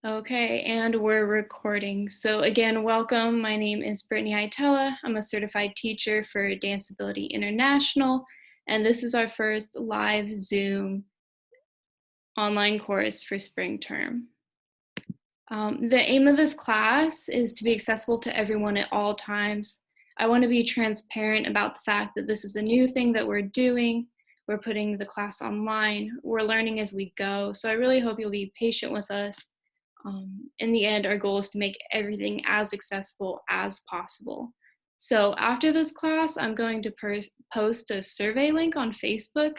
Okay, and we're recording. So again, welcome. My name is Brittney H. I'm a certified teacher for DanceAbility International, and this is our first live Zoom online course for spring term. The aim of this class is to be accessible to everyone at all times. I want to be transparent about the fact that this is a new thing that we're doing. We're putting the class online. We're learning as we go. So I really hope you'll be patient with us. In the end, our goal is to make everything as accessible as possible. So after this class, I'm going to post a survey link on Facebook.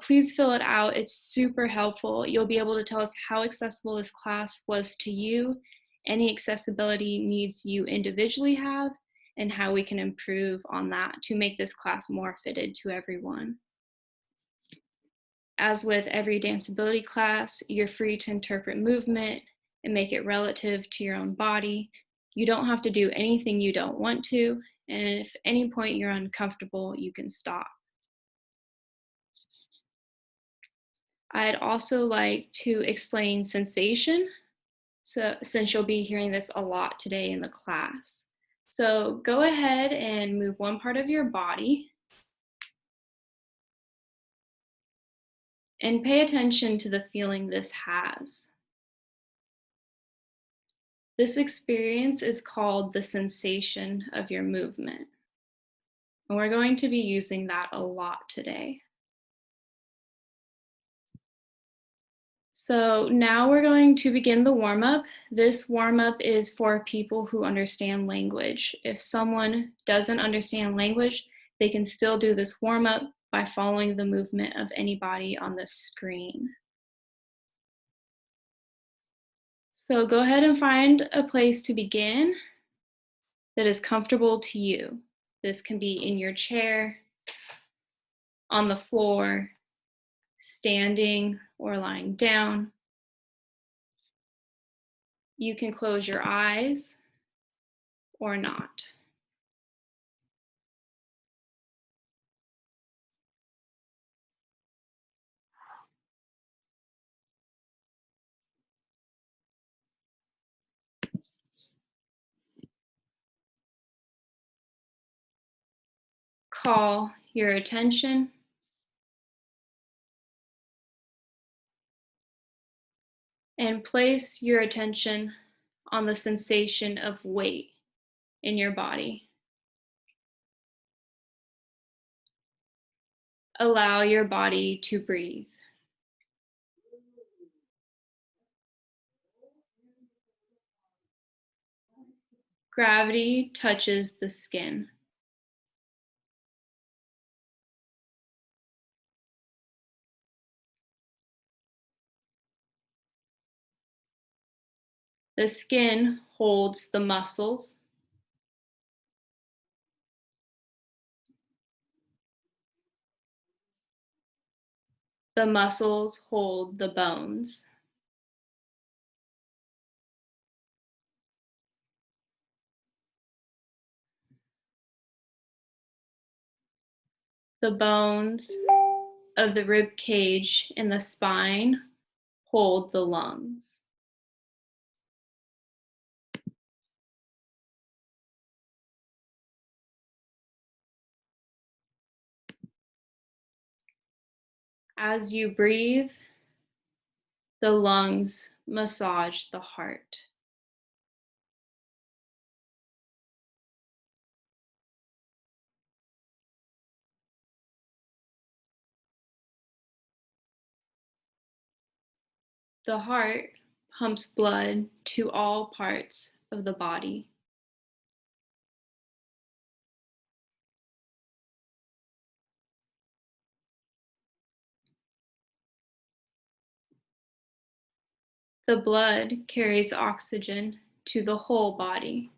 Please fill it out. It's super helpful. You'll be able to tell us how accessible this class was to you, any accessibility needs you individually have, and how we can improve on that to make this class more fitted to everyone. As with every DanceAbility class, you're free to interpret movement and make it relative to your own body. You don't have to do anything you don't want to, and if at any point you're uncomfortable, you can stop. I'd also like to explain sensation, since you'll be hearing this a lot today in the class. So go ahead and move one part of your body and pay attention to the feeling this has. This experience is called the sensation of your movement. And we're going to be using that a lot today. So now we're going to begin the warm-up. This warm-up is for people who understand language. If someone doesn't understand language, they can still do this warm-up by following the movement of anybody on the screen. So go ahead and find a place to begin that is comfortable to you. This can be in your chair, on the floor, standing or lying down. You can close your eyes or not. Call your attention and place your attention on the sensation of weight in your body. Allow your body to breathe. Gravity touches the skin. The skin holds the muscles. The muscles hold the bones. The bones of the rib cage and the spine hold the lungs. As you breathe, the lungs massage the heart. The heart pumps blood to all parts of the body. The blood carries oxygen to the whole body.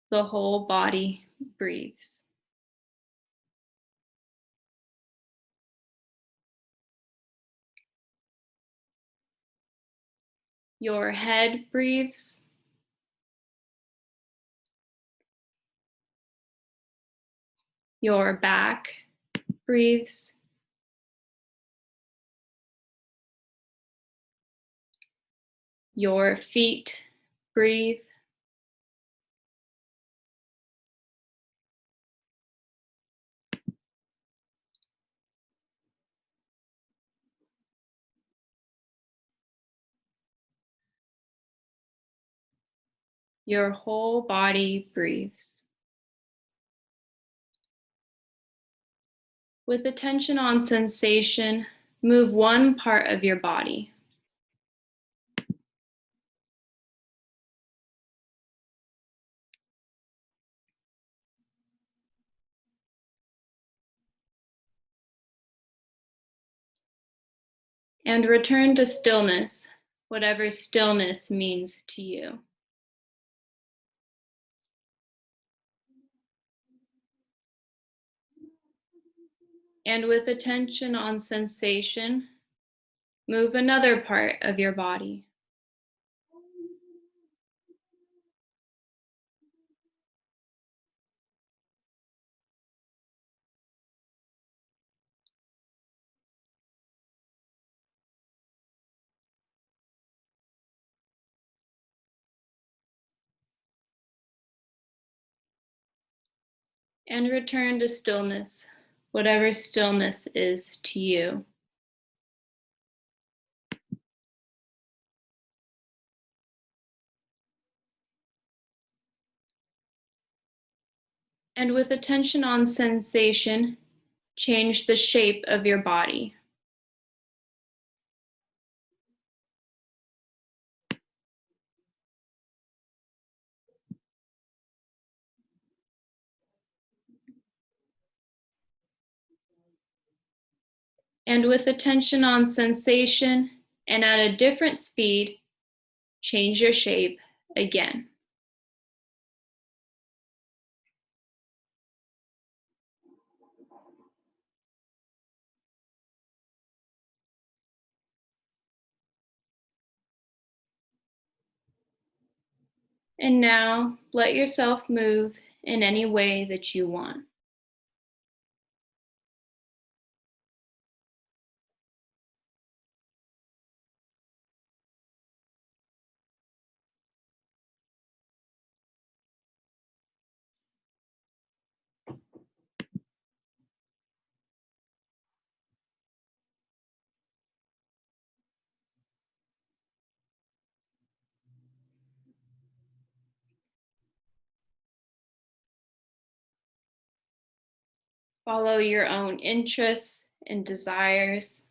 The whole body breathes. Your head breathes. Your back breathes. Your feet breathe. Your whole body breathes. With attention on sensation, move one part of your body. And return to stillness, whatever stillness means to you. And with attention on sensation, move another part of your body. And return to stillness, whatever stillness is to you. And with attention on sensation, change the shape of your body. And with attention on sensation and at a different speed, change your shape again. And now let yourself move in any way that you want. Follow your own interests and desires.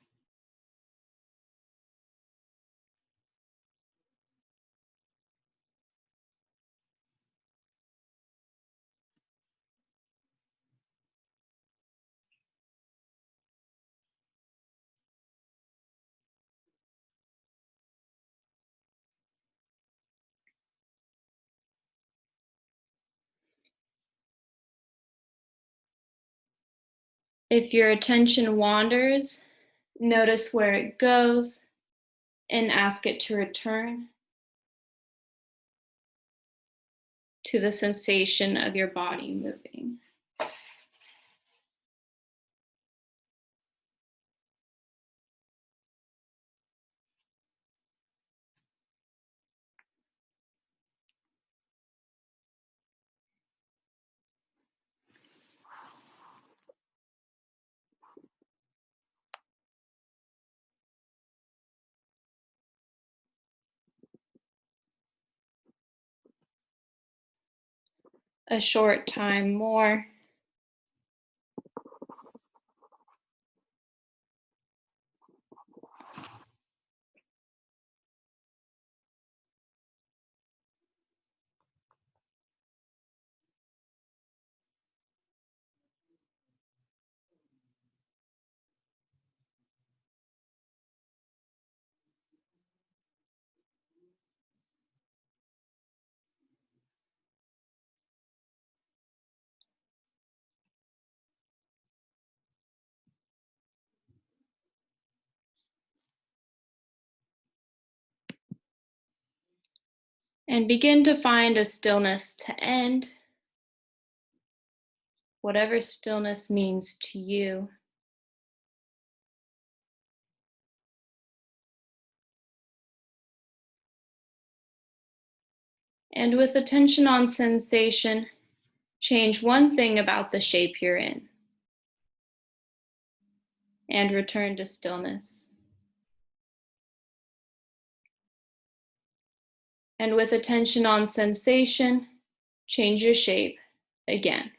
If your attention wanders, notice where it goes and ask it to return to the sensation of your body moving. A short time more. And begin to find a stillness to end, whatever stillness means to you. And with attention on sensation, change one thing about the shape you're in. And return to stillness. And with attention on sensation, change your shape again.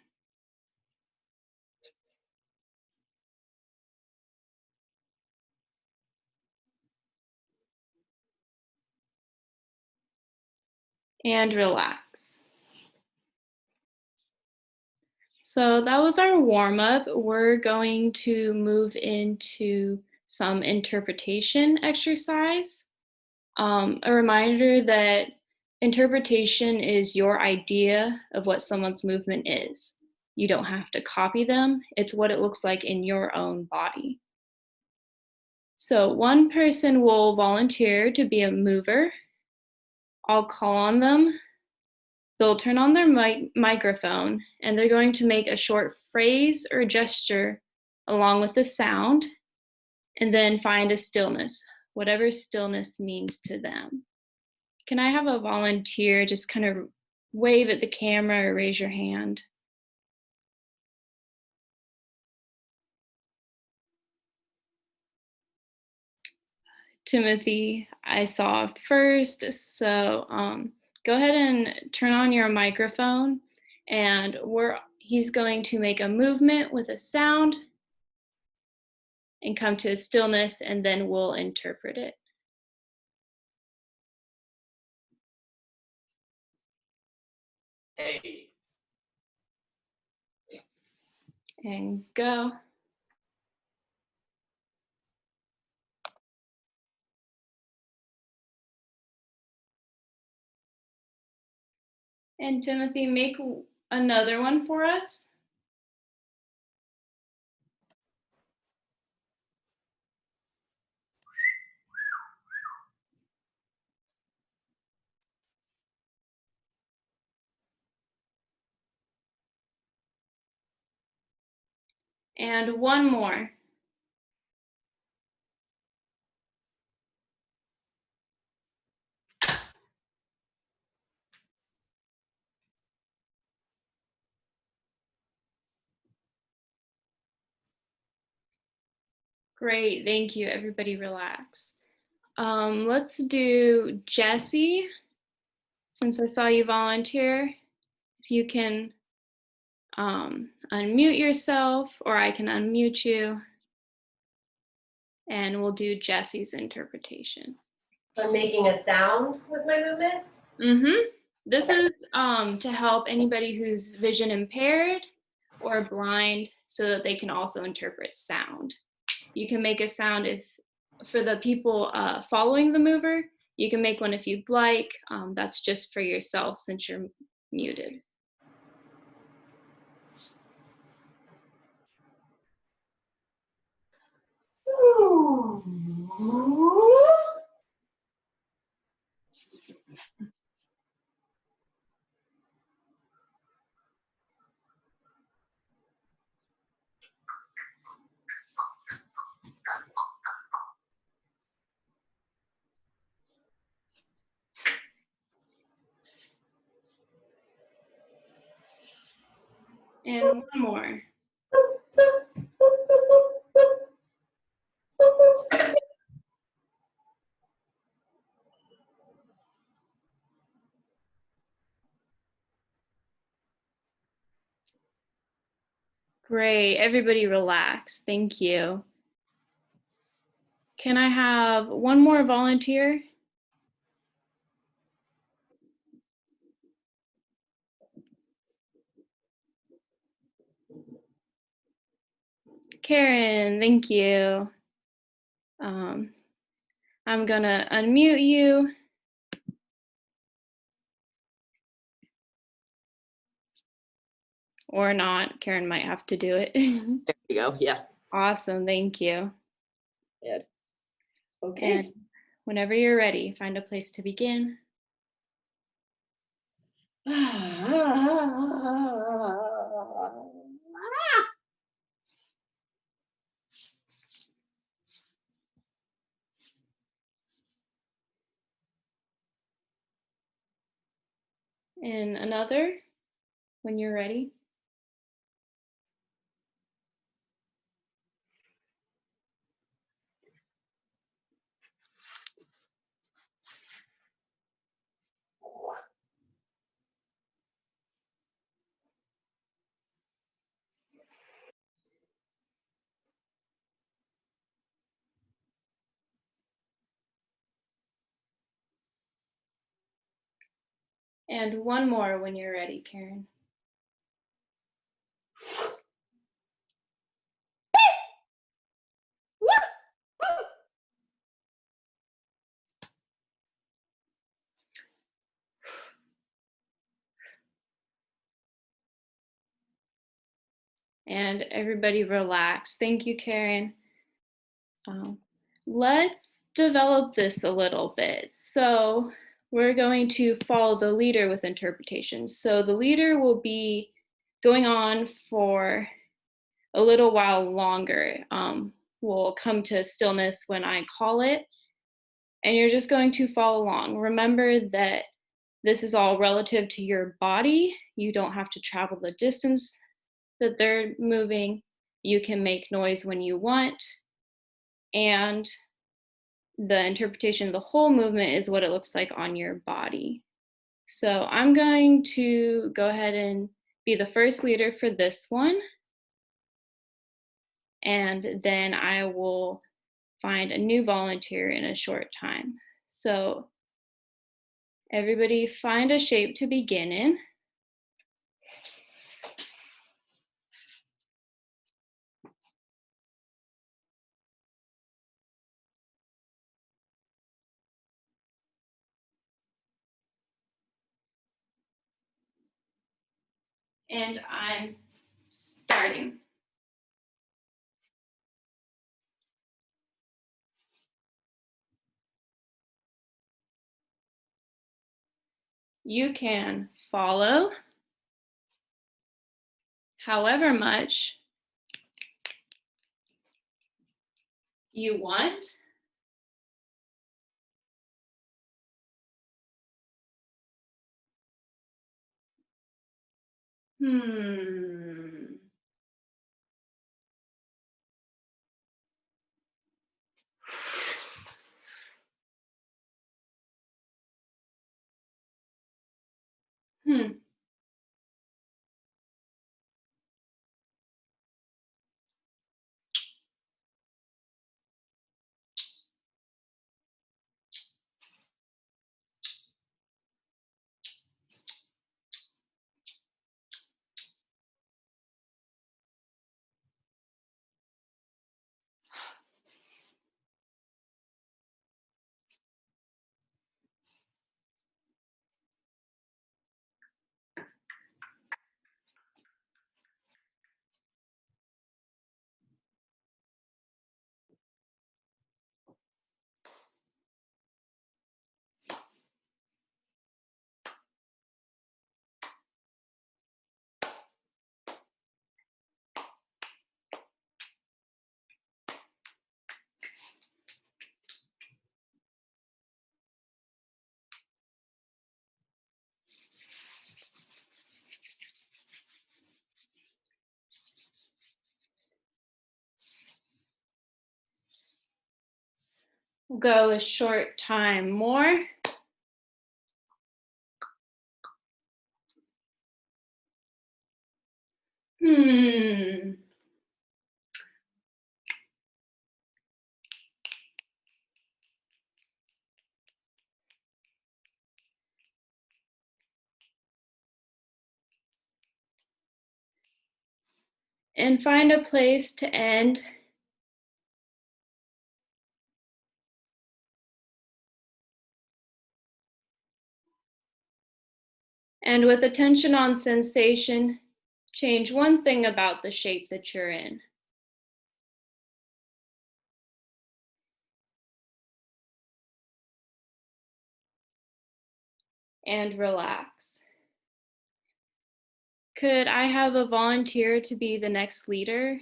And relax. So that was our warm-up. We're going to move into some interpretation exercise. A reminder that interpretation is your idea of what someone's movement is. You don't have to copy them. It's what it looks like in your own body. So one person will volunteer to be a mover. I'll call on them. They'll turn on their microphone and they're going to make a short phrase or gesture along with the sound and then find a stillness, whatever stillness means to them. Can I have a volunteer just kind of wave at the camera or raise your hand? Timothy, I saw first, so go ahead and turn on your microphone and he's going to make a movement with a sound and come to a stillness and then we'll interpret it. Hey. And go. And Timothy, make another one for us. And one more. Great, thank you. Everybody relax. Let's do Jessie, since I saw you volunteer. If you can unmute yourself, or I can unmute you, and we'll do Jessie's interpretation. So I'm making a sound with my movement? Mm-hmm. This is to help anybody who's vision impaired or blind so that they can also interpret sound. You can make a sound for the people following the mover, you can make one if you'd like. That's just for yourself since you're muted. And one more. Great, everybody relax, thank you. Can I have one more volunteer? Karen, thank you. I'm gonna unmute you. Or not, Karen might have to do it. There you go. Yeah. Awesome, thank you. Good. Okay. And whenever you're ready, find a place to begin. And another, when you're ready. And one more when you're ready, Karen. And everybody relax. Thank you, Karen. Let's develop this a little bit. So we're going to follow the leader with interpretation. So the leader will be going on for a little while longer. We'll come to stillness when I call it, and you're just going to follow along. Remember that this is all relative to your body. You don't have to travel the distance that they're moving. You can make noise when you want, and the interpretation of the whole movement is what it looks like on your body. So I'm going to go ahead and be the first leader for this one. And then I will find a new volunteer in a short time. So everybody find a shape to begin in. And I'm starting. You can follow however much you want. Hmm. Hmm. We'll go a short time more. Hmm. And find a place to end. And with attention on sensation, change one thing about the shape that you're in. And relax. Could I have a volunteer to be the next leader?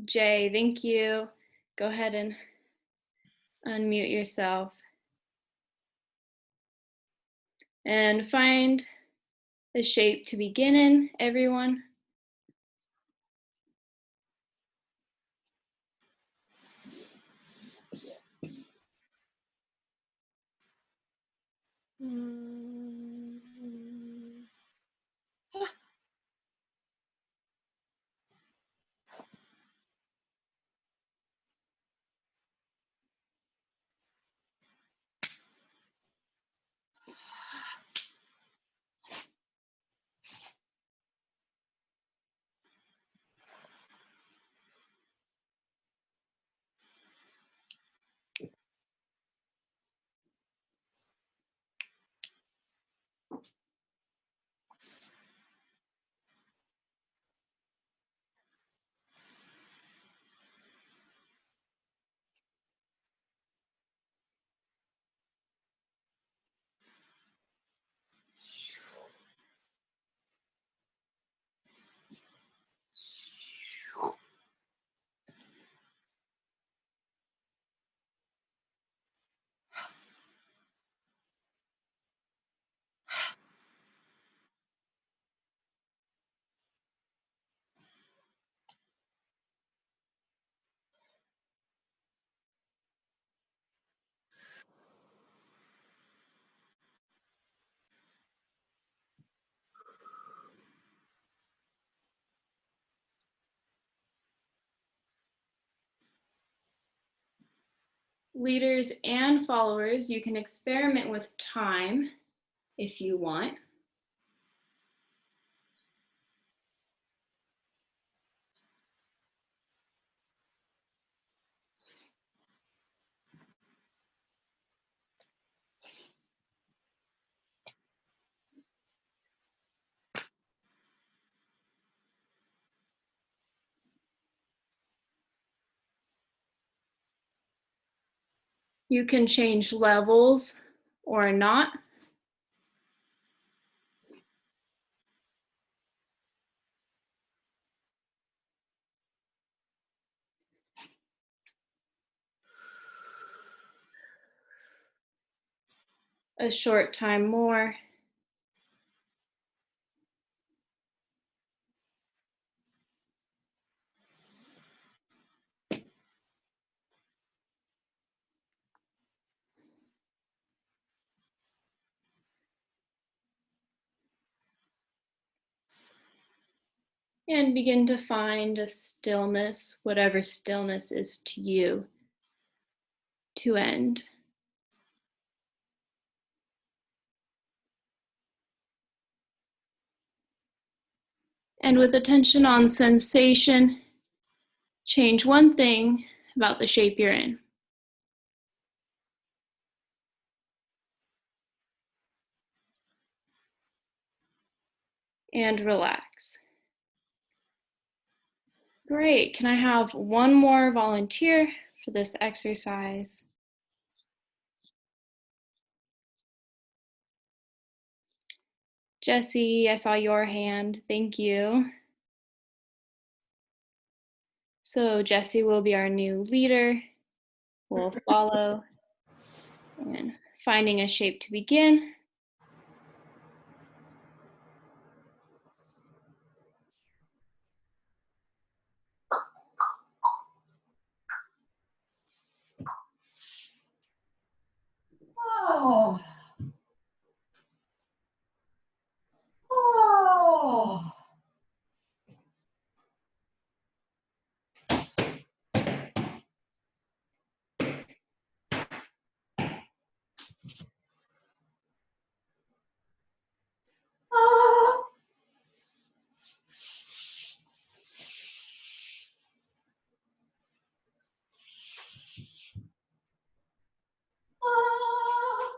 Jay, thank you. Go ahead and unmute yourself. And find a shape to begin in, everyone. Leaders and followers, you can experiment with time if you want. You can change levels or not. A short time more. And begin to find a stillness, whatever stillness is to you, to end. And with attention on sensation, change one thing about the shape you're in. And relax. Great. Can I have one more volunteer for this exercise? Jesse, I saw your hand. Thank you. So Jesse will be our new leader. We'll follow and finding a shape to begin. Oh. Oh. Oh. Oh.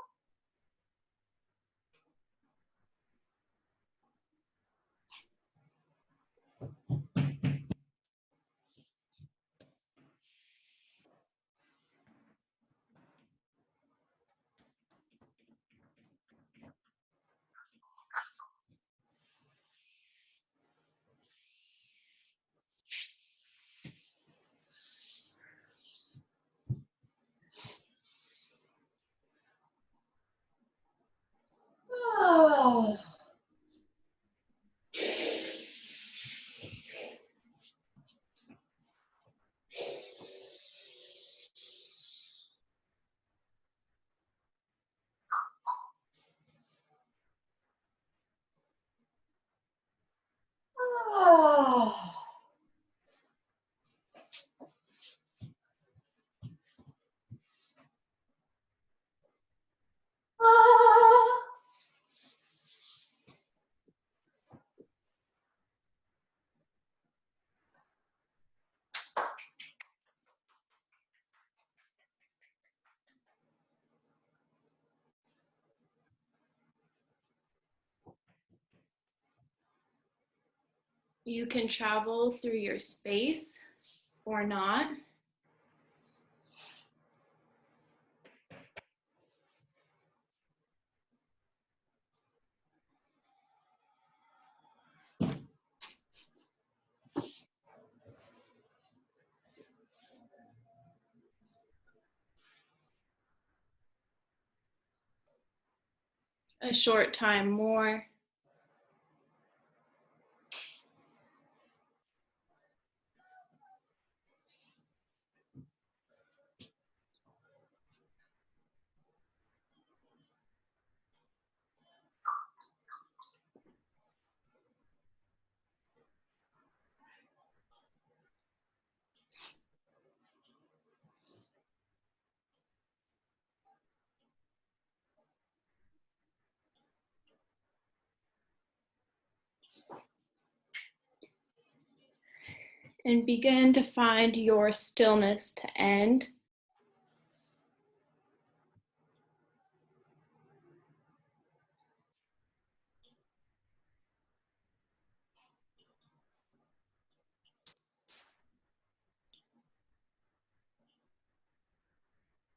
You can travel through your space or not. A short time more. And begin to find your stillness to end.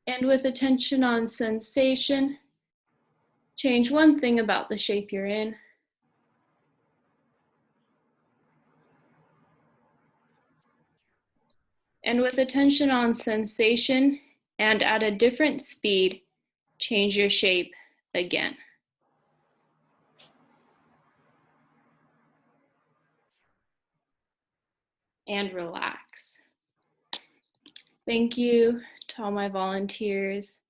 And with attention on sensation, change one thing about the shape you're in. And with attention on sensation and at a different speed, change your shape again. And relax. Thank you to all my volunteers.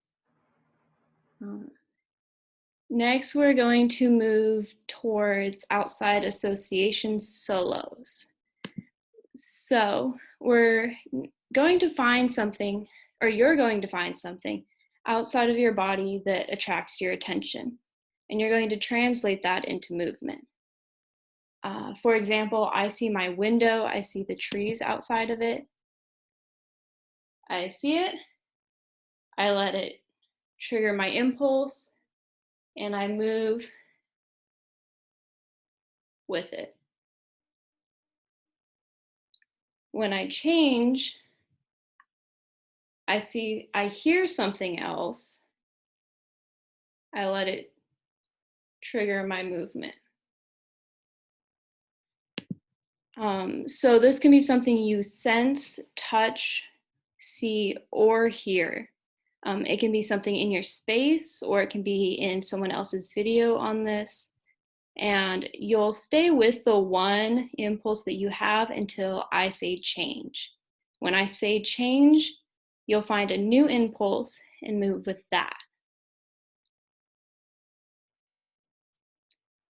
Next, we're going to move towards outside association solos. So we're going to find something, or you're going to find something outside of your body that attracts your attention. And you're going to translate that into movement. For example, I see my window, I see the trees outside of it. I see it, I let it trigger my impulse, and I move with it. When I change, I hear something else, I let it trigger my movement. So this can be something you sense, touch, see, or hear. It can be something in your space, or it can be in someone else's video on this. And you'll stay with the one impulse that you have until I say change. When I say change, you'll find a new impulse and move with that.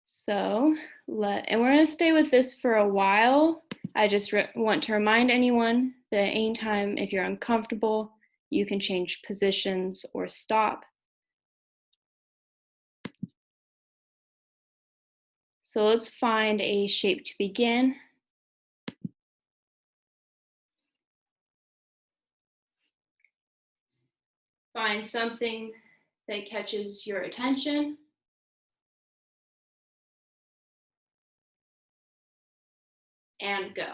So, and we're gonna stay with this for a while. I just want to remind anyone that anytime if you're uncomfortable, you can change positions or stop. So let's find a shape to begin. Find something that catches your attention. And go.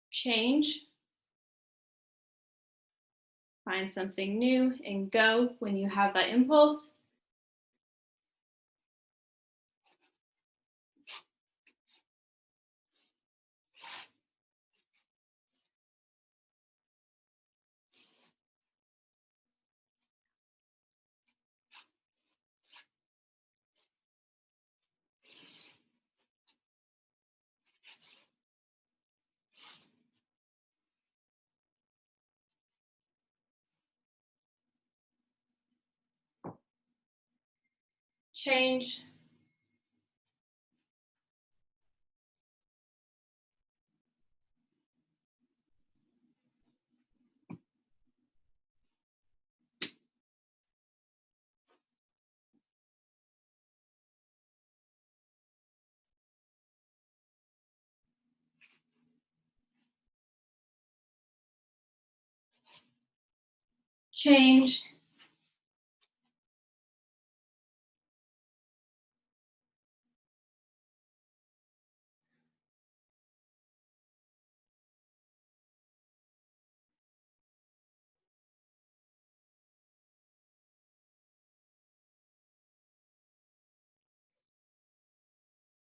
Change. Find something new and go when you have that impulse. Change. change,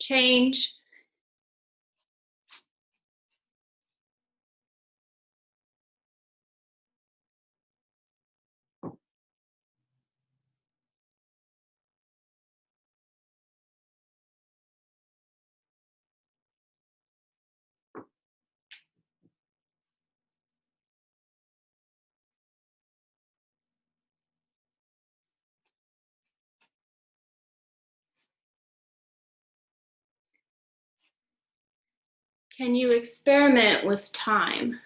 change, can you experiment with time?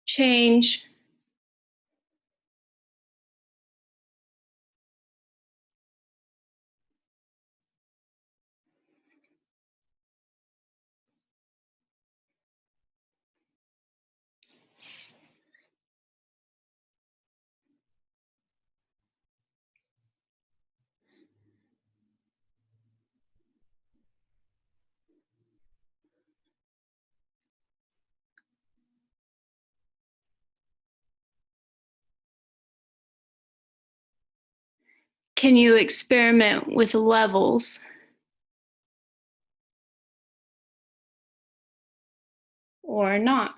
Change, can you experiment with levels? Or not?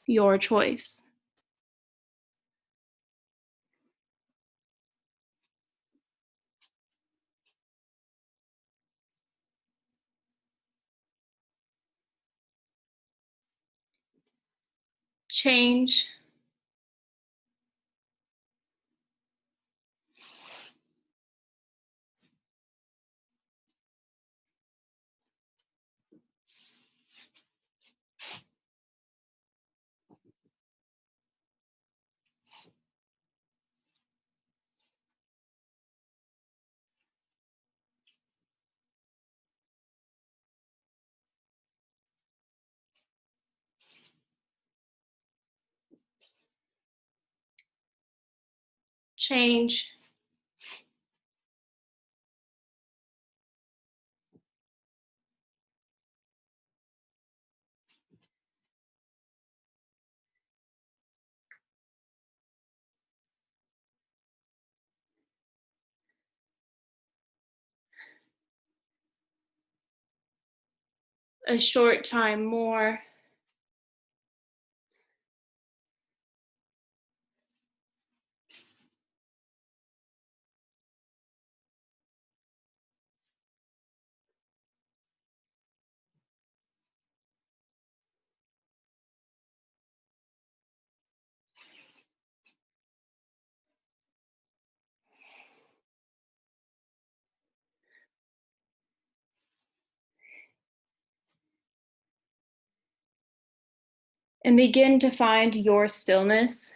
Your choice. Change, change, a short time more, and begin to find your stillness.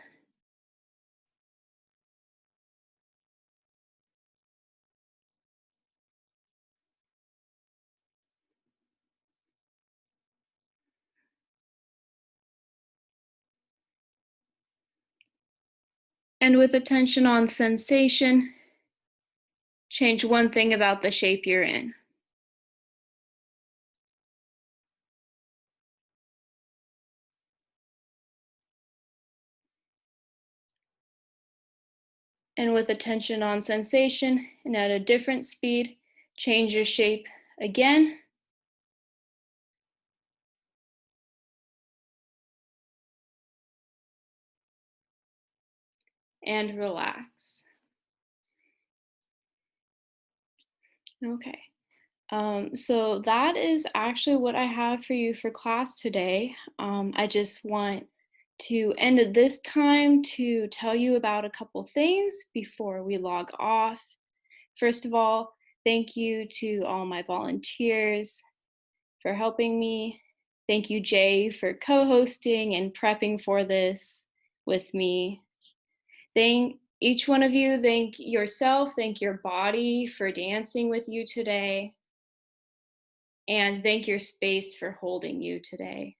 And with attention on sensation, change one thing about the shape you're in. And with attention on sensation and at a different speed, change your shape again. And relax. Okay. So that is actually what I have for you for class today. I just want to end at this time to tell you about a couple things before we log off. First of all, thank you to all my volunteers for helping me. Thank you, Jay, for co-hosting and prepping for this with me. Thank Each one of you, thank yourself, thank your body for dancing with you today, and thank your space for holding you today.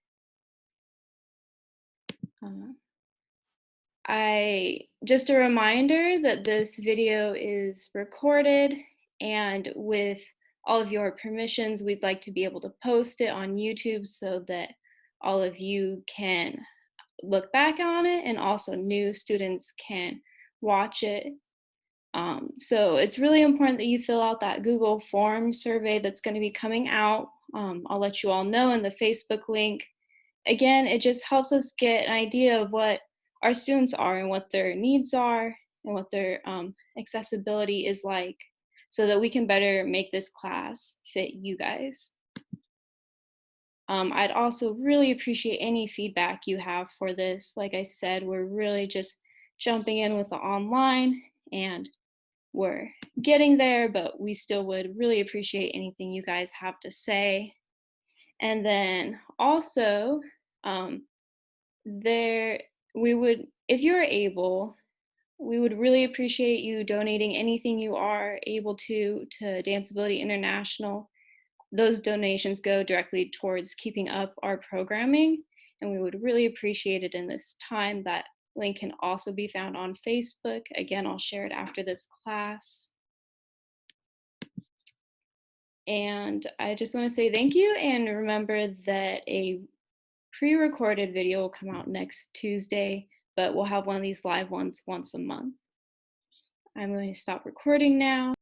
Just a reminder that this video is recorded, and with all of your permissions, we'd like to be able to post it on YouTube so that all of you can look back on it, and also new students can watch it. So it's really important that you fill out that Google form survey that's going to be coming out. I'll let you all know in the Facebook link. Again, it just helps us get an idea of what our students are and what their needs are and what their accessibility is like, so that we can better make this class fit you guys. I'd also really appreciate any feedback you have for this. Like I said, we're really just jumping in with the online, and we're getting there, but we still would really appreciate anything you guys have to say. And then also, if you're able, we would really appreciate you donating anything you are able to DanceAbility International. Those donations go directly towards keeping up our programming, and we would really appreciate it in this time. That link can also be found on Facebook. Again, I'll share it after this class. And I just want to say thank you, and remember that a pre-recorded video will come out next Tuesday, but we'll have one of these live ones once a month. I'm going to stop recording now.